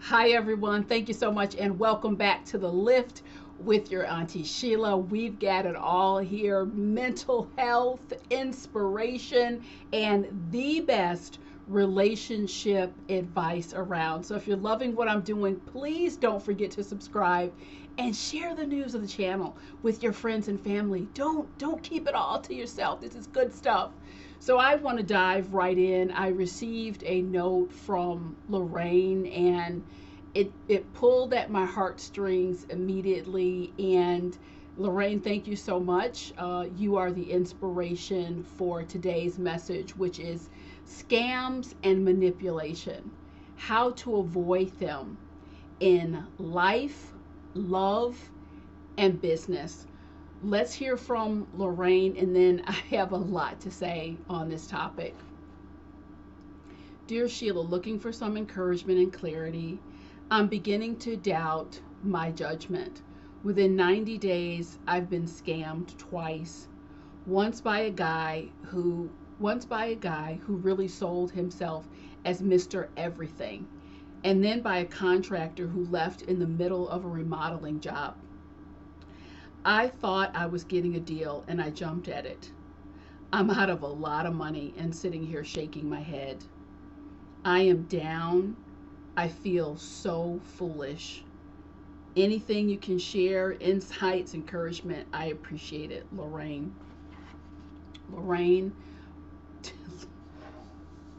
Hi, everyone. Thank you so much, and welcome back to The Lift with your Auntie Sheila. We've got it all here: mental health, inspiration, and the best relationship advice around. So, if you're loving what I'm doing, please don't forget to subscribe and share the news of the channel with your friends and family. Don't keep it all to yourself. This is good stuff. So I want to dive right in. I received a note from Lorraine, and it pulled at my heartstrings immediately. And Lorraine, thank you so much. You are the inspiration for today's message, which is scams and manipulation, how to avoid them in life, love, and business. Let's hear from Lorraine, and then I have a lot to say on this topic. Dear Sheila, looking for some encouragement and clarity. I'm beginning to doubt my judgment. Within 90 days, I've been scammed twice. Once by a guy who once by a guy who really sold himself as Mr. Everything, and then by a contractor who left in the middle of a remodeling job. I thought I was getting a deal and I jumped at it. I'm out of a lot of money and sitting here shaking my head. I am down. I feel so foolish. Anything you can share, insights, encouragement, I appreciate it. Lorraine. Lorraine,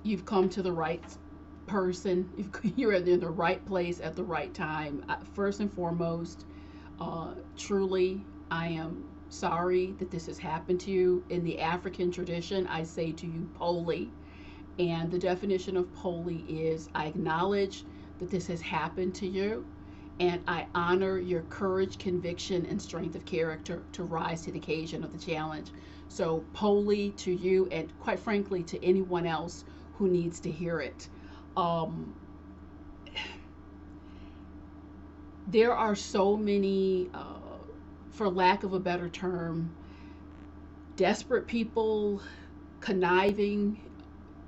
you've come to the right person. You're in the right place at the right time. First and foremost, truly, I am sorry that this has happened to you. In the African tradition, I say to you, poli. And the definition of poli is I acknowledge that this has happened to you, and I honor your courage, conviction, and strength of character to rise to the occasion of the challenge. So, poli to you, and quite frankly, to anyone else who needs to hear it. Um, there are so many, for lack of a better term, desperate people, conniving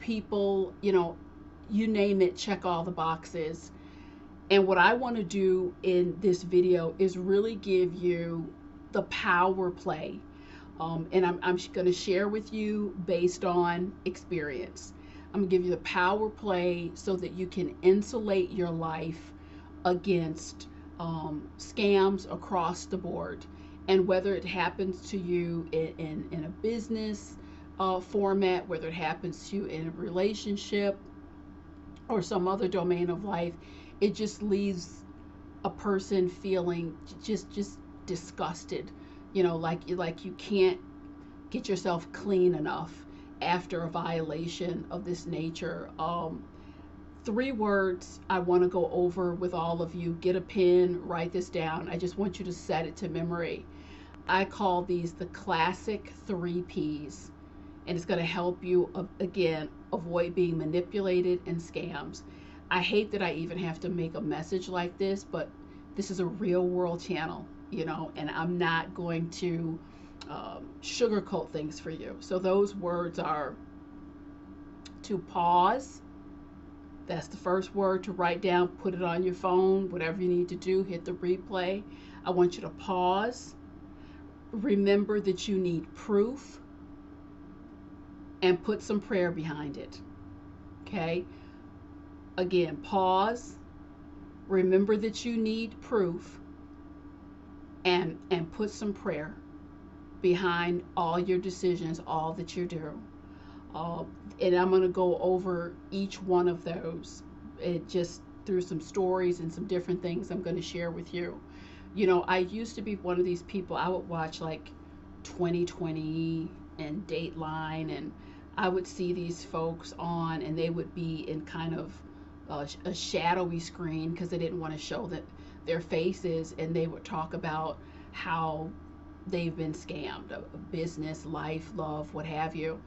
people, you name it, check all the boxes. And what I want to do in this video is really give you the power play. And I'm going to share with you based on experience. I'm going to give you the power play so that you can insulate your life against scams across the board. And whether it happens to you in a business format, whether it happens to you in a relationship or some other domain of life, it just leaves a person feeling just disgusted, like you can't get yourself clean enough after a violation of this nature. Three words I want to go over with all of you. Get a pen, write this down. I just want you to set it to memory. I call these the classic 3 Ps, and it's going to help you, again, avoid being manipulated and scams. I hate that I even have to make a message like this, but this is a real world channel, and I'm not going to sugarcoat things for you. So those words are to pause. That's the first word to write down. Put it on your phone, whatever you need to do. Hit the replay. I want you to pause. Remember that you need proof, and put some prayer behind it. Okay? Again, pause. Remember that you need proof, and put some prayer behind all your decisions, all that you do. And I'm going to go over each one of those, just through some stories and some different things I'm going to share with you. I used to be one of these people. I would watch like 2020 and Dateline, and I would see these folks on, and they would be in kind of a shadowy screen because they didn't want to show that their faces, and they would talk about how they've been scammed, business, life, love, what have you.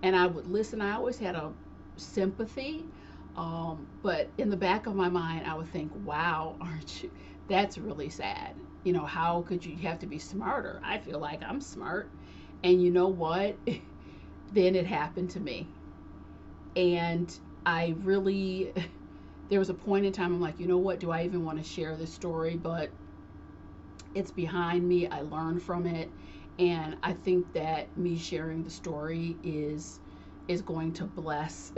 And I would listen. I always had a sympathy, but in the back of my mind, I would think, wow, aren't you? That's really sad. How could you have to be smarter? I feel like I'm smart. And you know what? Then it happened to me. And I really, there was a point in time I'm like, you know what, do I even want to share this story? But it's behind me. I learned from it, and I think that me sharing the story is going to bless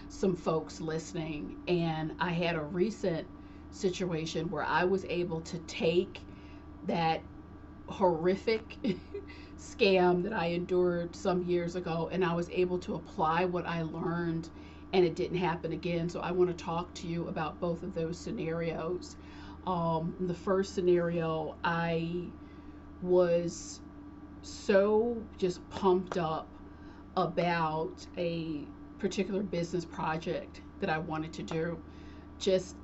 some folks listening. And I had a recent situation where I was able to take that horrific scam that I endured some years ago, and I was able to apply what I learned, and it didn't happen again. So I want to talk to you about both of those scenarios. The first scenario, I was so just pumped up about a particular business project that I wanted to do, just,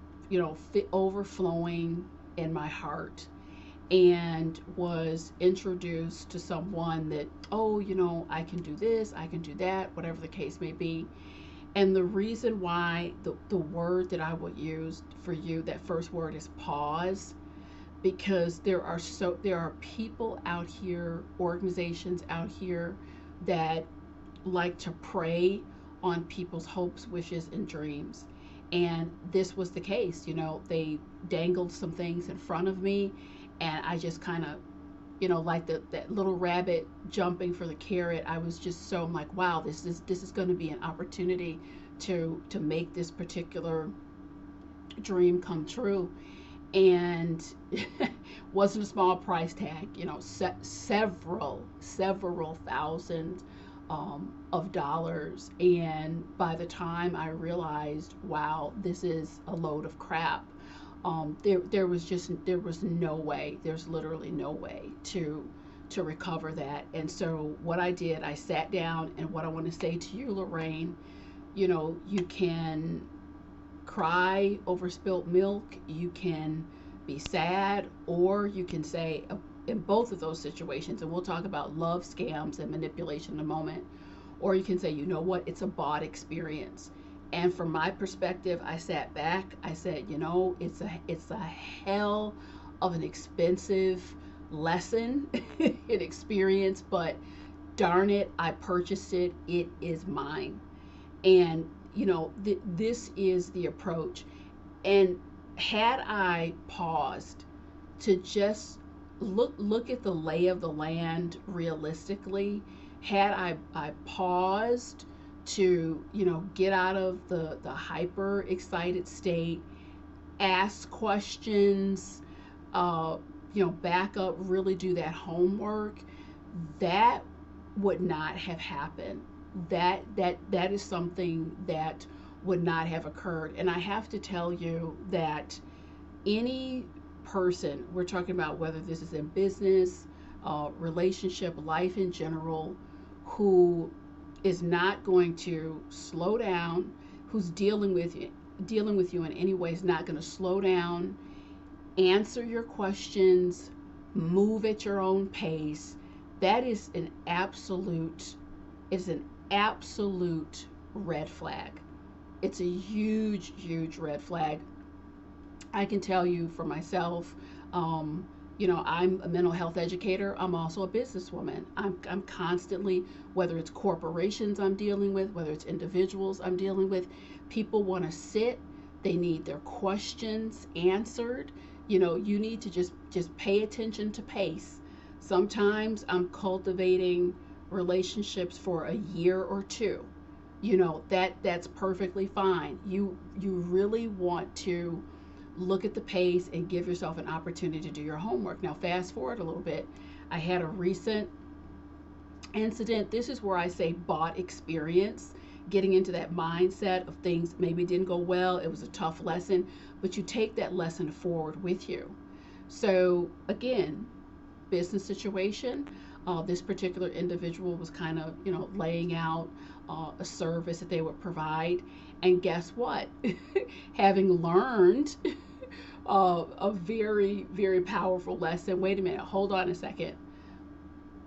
overflowing in my heart, and was introduced to someone that, oh, I can do this, I can do that, whatever the case may be. And the reason why the word that I would use for you, that first word, is pause, because there are people out here, organizations out here, that like to prey on people's hopes, wishes, and dreams. And this was the case. They dangled some things in front of me, and I just kind of, like that little rabbit jumping for the carrot. I was just so, I'm like, wow, this is going to be an opportunity to make this particular dream come true. And wasn't a small price tag, several thousand of dollars. And by the time I realized, wow, this is a load of crap, there was no way, there's literally no way to recover that. And so what I did, I sat down, and what I want to say to you, Lorraine, you can cry over spilt milk, you can be sad, or you can say, in both of those situations, and we'll talk about love scams and manipulation in a moment, or you can say, you know what, it's a bought experience. And from my perspective, I sat back, I said, it's a hell of an expensive lesson and experience, but darn it, I purchased it, it is mine. And this is the approach. And had I paused to just look at the lay of the land realistically, had I paused to get out of the hyper excited state, ask questions, back up, really do that homework, that would not have happened. That is something that would not have occurred. And I have to tell you that any person, we're talking about whether this is in business, relationship, life in general, who is not going to slow down, who's dealing with you in any way, is not going to slow down, answer your questions, move at your own pace. That is an absolute, it's an absolute red flag. It's a huge, huge red flag. I can tell you for myself, I'm a mental health educator. I'm also a businesswoman. I'm constantly, whether it's corporations I'm dealing with, whether it's individuals I'm dealing with, people want to sit. They need their questions answered. You need to just pay attention to pace. Sometimes I'm cultivating relationships for a year or two. That's perfectly fine. You really want to look at the pace and give yourself an opportunity to do your homework. Now, fast forward a little bit. I had a recent incident. This is where I say bought experience, getting into that mindset of things maybe didn't go well. It was a tough lesson, but you take that lesson forward with you. So, again, business situation. This particular individual was kind of, laying out a service that they would provide. And guess what? Having learned a very, very powerful lesson. Wait a minute, hold on a second.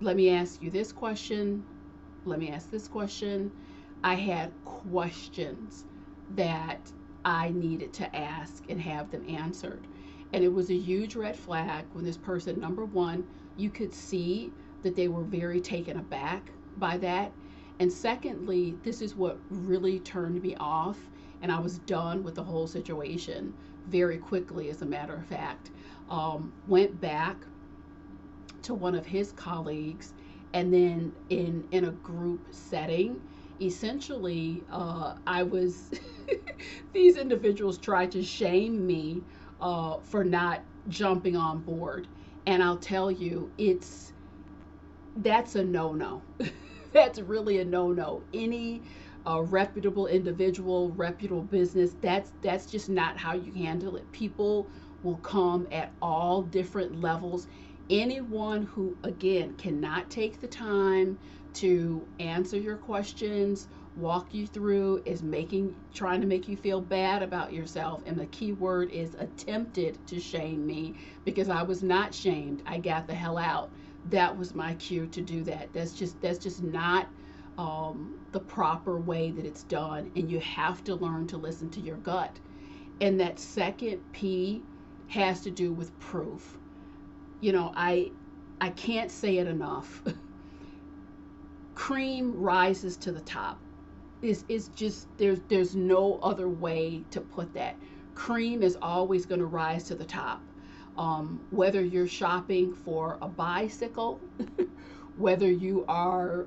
Let me ask you this question. Let me ask this question. I had questions that I needed to ask and have them answered. And it was a huge red flag when this person, number one, you could see that they were very taken aback by that. And secondly, this is what really turned me off, and I was done with the whole situation very quickly, as a matter of fact. Went back to one of his colleagues, and then in a group setting, essentially, I was these individuals tried to shame me for not jumping on board, and I'll tell you, that's a no-no. That's really a no-no. Any reputable individual, reputable business, that's just not how you handle it. People will come at all different levels. Anyone who, again, cannot take the time to answer your questions, walk you through, is trying to make you feel bad about yourself. And the key word is attempted to shame me, because I was not shamed. I got the hell out. That was my cue to do that. That's just not the proper way that it's done, and you have to learn to listen to your gut. And that second P has to do with proof. I can't say it enough. Cream rises to the top. Is just there's no other way to put that. Cream is always going to rise to the top. Whether you're shopping for a bicycle, whether you are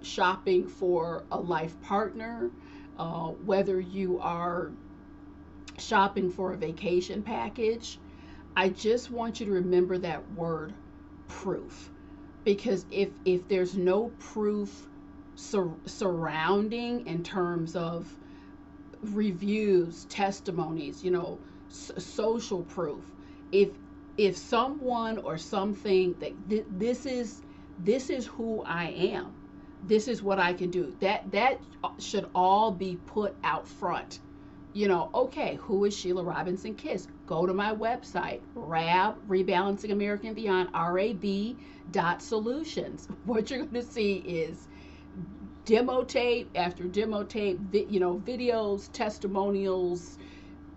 shopping for a life partner, whether you are shopping for a vacation package, I just want you to remember that word, proof. Because if there's no proof surrounding, in terms of reviews, testimonies, social proof, if if someone or something that this is who I am, this is what I can do, that should all be put out front. Okay, who is Sheila Robinson Kiss? Go to my website, Rebalancing American and Beyond, RAB.solutions. What you're going to see is demo tape after demo tape, videos, testimonials,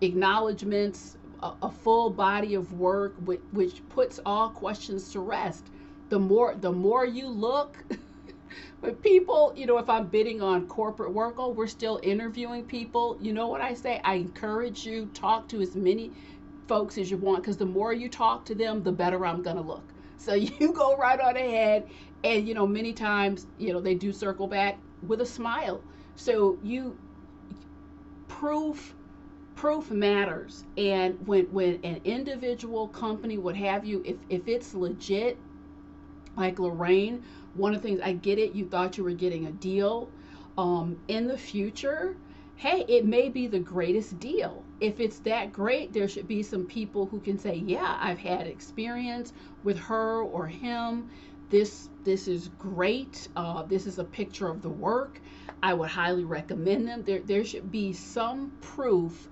acknowledgments, a full body of work, which puts all questions to rest. The more you look, but people, if I'm bidding on corporate work, oh, we're still interviewing people. You know what I say? I encourage you, talk to as many folks as you want, because the more you talk to them, the better I'm going to look. So you go right on ahead. And, many times, they do circle back with a smile. So proof matters. And when an individual, company, what have you, if it's legit, like Lorraine, one of the things, I get it, you thought you were getting a deal. In the future, hey, it may be the greatest deal. If it's that great, there should be some people who can say, yeah, I've had experience with her or him. This is great. This is a picture of the work. I would highly recommend them. There should be some proof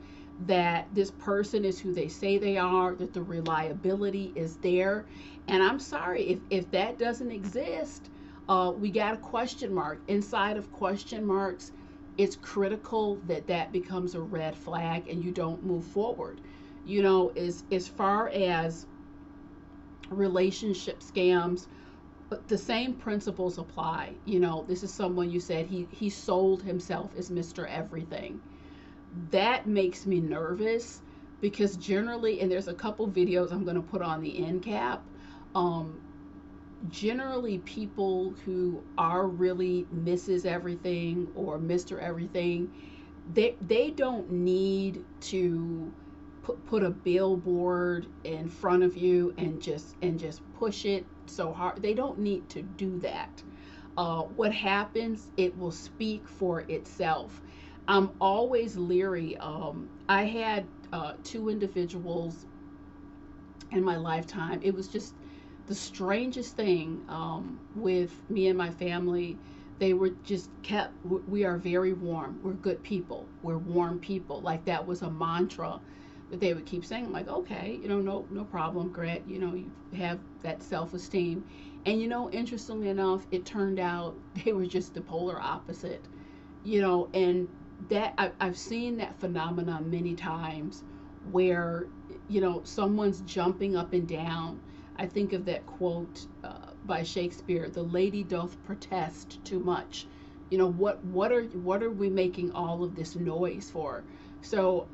that this person is who they say they are, that the reliability is there. And I'm sorry, if that doesn't exist, we got a question mark. Inside of question marks, it's critical that becomes a red flag and you don't move forward. As far as relationship scams, the same principles apply. This is someone, you said he sold himself as Mr. Everything. That makes me nervous, because generally, and there's a couple videos I'm going to put on the end cap, generally people who are really Mrs. Everything or Mr. Everything, they don't need to put a billboard in front of you and just push it so hard. They don't need to do that. What happens, it will speak for itself. I'm always leery. I had two individuals in my lifetime. It was just the strangest thing with me and my family. They were just kept, we are very warm. We're good people. We're warm people. Like, that was a mantra that they would keep saying. I'm like, okay, no problem, Gret. You have that self-esteem. And, interestingly enough, it turned out they were just the polar opposite. And that I've seen that phenomenon many times, where someone's jumping up and down. I think of that quote by Shakespeare, the lady doth protest too much. what are we making all of this noise for? So,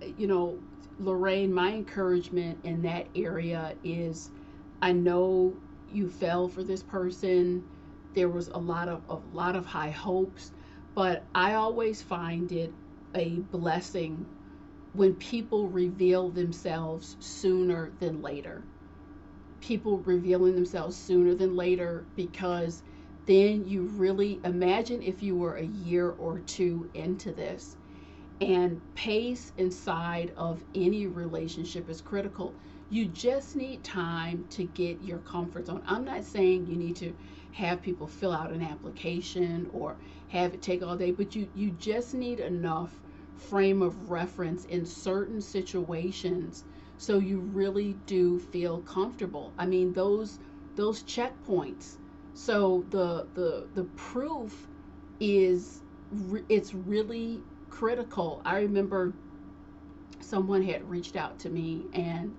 Lorraine, my encouragement in that area is, I know you fell for this person. There was a lot of high hopes, but I always find it a blessing when people reveal themselves sooner than later. People revealing themselves sooner than later, because then you really imagine if you were a year or two into this. And pace inside of any relationship is critical. You just need time to get your comfort zone. I'm not saying you need to have people fill out an application or have it take all day, but you just need enough frame of reference in certain situations so you really do feel comfortable. I mean, those checkpoints. So the proof is, it's really critical. I remember someone had reached out to me, and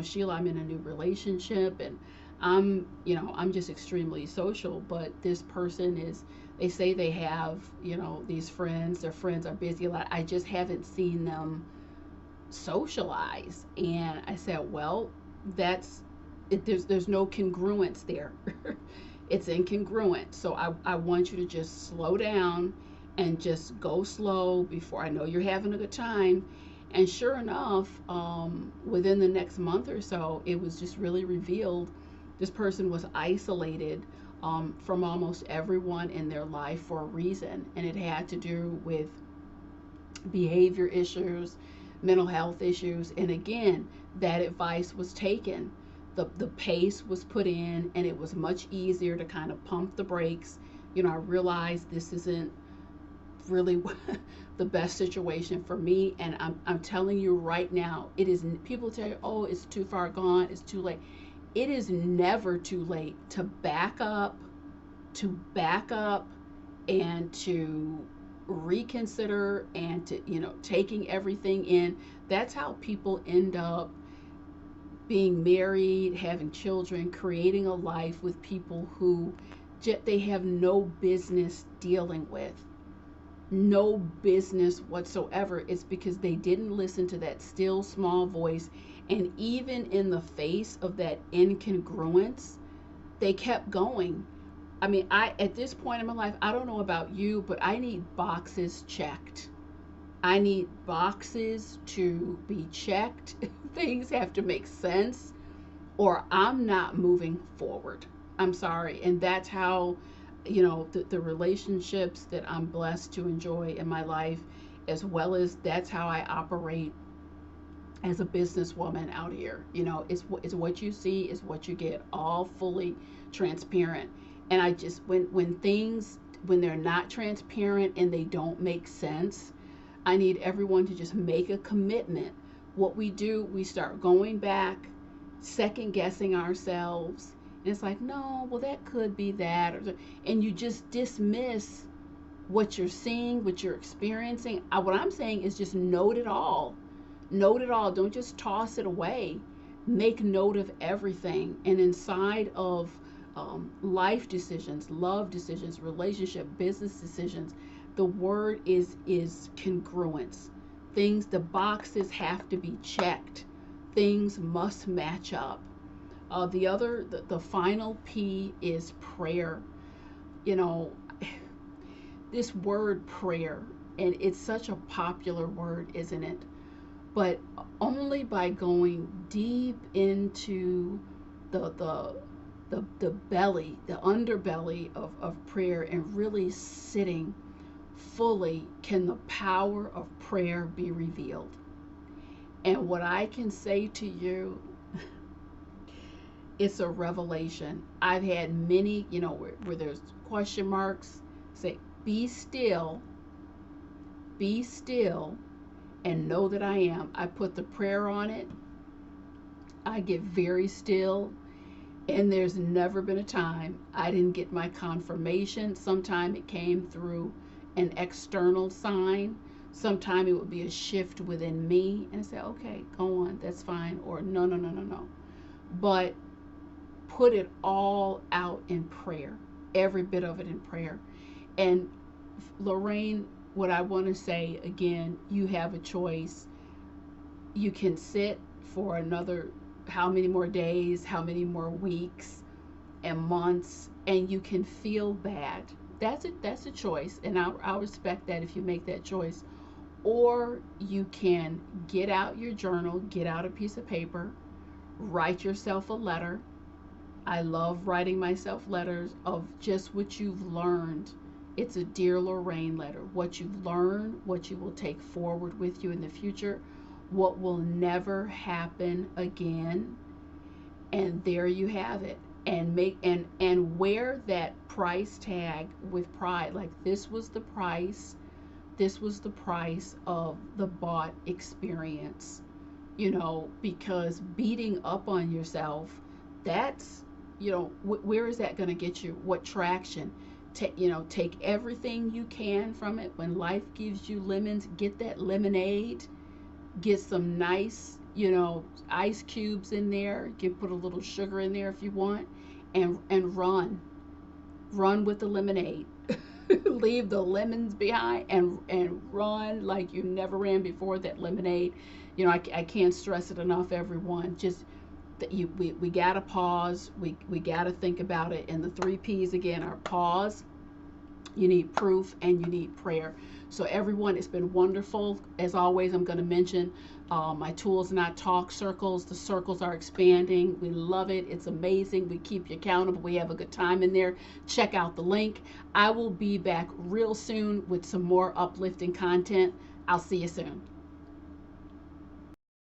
Sheila, I'm in a new relationship, and I'm just extremely social, but this person is, they say they have, these friends, their friends are busy a lot. I just haven't seen them socialize. And I said, well, that's it, there's no congruence there. It's incongruent. So I want you to just slow down and just go slow before, I know you're having a good time. And sure enough, within the next month or so, it was just really revealed this person was isolated from almost everyone in their life for a reason. And it had to do with behavior issues, mental health issues. And again, that advice was taken. The pace was put in, and it was much easier to kind of pump the brakes. I realized this isn't really the best situation for me. And I'm telling you right now, it is, people tell you, oh, it's too far gone, it's too late. It is never too late to back up and to reconsider, and to, taking everything in. That's how people end up being married, having children, creating a life with people who they have no business dealing with. No business whatsoever. It's because they didn't listen to that still small voice. And even in the face of that incongruence, they kept going. I mean, at this point in my life, I don't know about you, but I need boxes checked. I need boxes to be checked. Things have to make sense, or I'm not moving forward. I'm sorry. And that's how, the relationships that I'm blessed to enjoy in my life, as well as that's how I operate as a businesswoman out here. It's what you see is what you get, all fully transparent. And I just, when they're not transparent and they don't make sense, I need everyone to just make a commitment. What we do, we start going back, second guessing ourselves. And it's like, no, well, that could be that. And you just dismiss what you're seeing, what you're experiencing. What I'm saying is just note it all. Note it all. Don't just toss it away. Make note of everything. And inside of life decisions, love decisions, relationship, business decisions, the word is congruence. Things, the boxes have to be checked. Things must match up. The final P is prayer. You know, this word prayer, and it's such a popular word, isn't it? But only by going deep into the belly, the underbelly of prayer, and really sitting fully, can the power of prayer be revealed. And what I can say to you, it's a revelation. I've had many, where there's question marks. Say, be still, and know that I am. I put the prayer on it. I get very still, and there's never been a time I didn't get my confirmation. Sometime it came through an external sign. Sometime it would be a shift within me, and I say, okay, go on, that's fine, or no, no, no, no, no. But put it all out in prayer, every bit of it in prayer. And Lorraine, what I want to say again, you have a choice. You can sit for another how many more days, how many more weeks and months, and you can feel bad. That's a choice, and I'll respect that if you make that choice. Or you can get out your journal, get out a piece of paper, write yourself a letter. I love writing myself letters of just what you've learned. It's a Dear Lorraine letter. What you've learned, what you will take forward with you in the future, what will never happen again. And there you have it. And wear that price tag with pride. Like, this was the price. This was the price of the bought experience. Because beating up on yourself, that's, where is that going to get you? What traction? Take everything you can from it. When life gives you lemons, get that lemonade. Get some nice, ice cubes in there. You can put a little sugar in there if you want, and run with the lemonade. Leave the lemons behind, and run like you never ran before. That lemonade, I can't stress it enough, everyone. Just that we gotta pause. We gotta think about it. And the 3 P's again are pause, you need proof, and you need prayer. So everyone, it's been wonderful. As always, I'm going to mention my Tools Not Talk circles. The circles are expanding. We love it. It's amazing. We keep you accountable. We have a good time in there. Check out the link. I will be back real soon with some more uplifting content. I'll see you soon.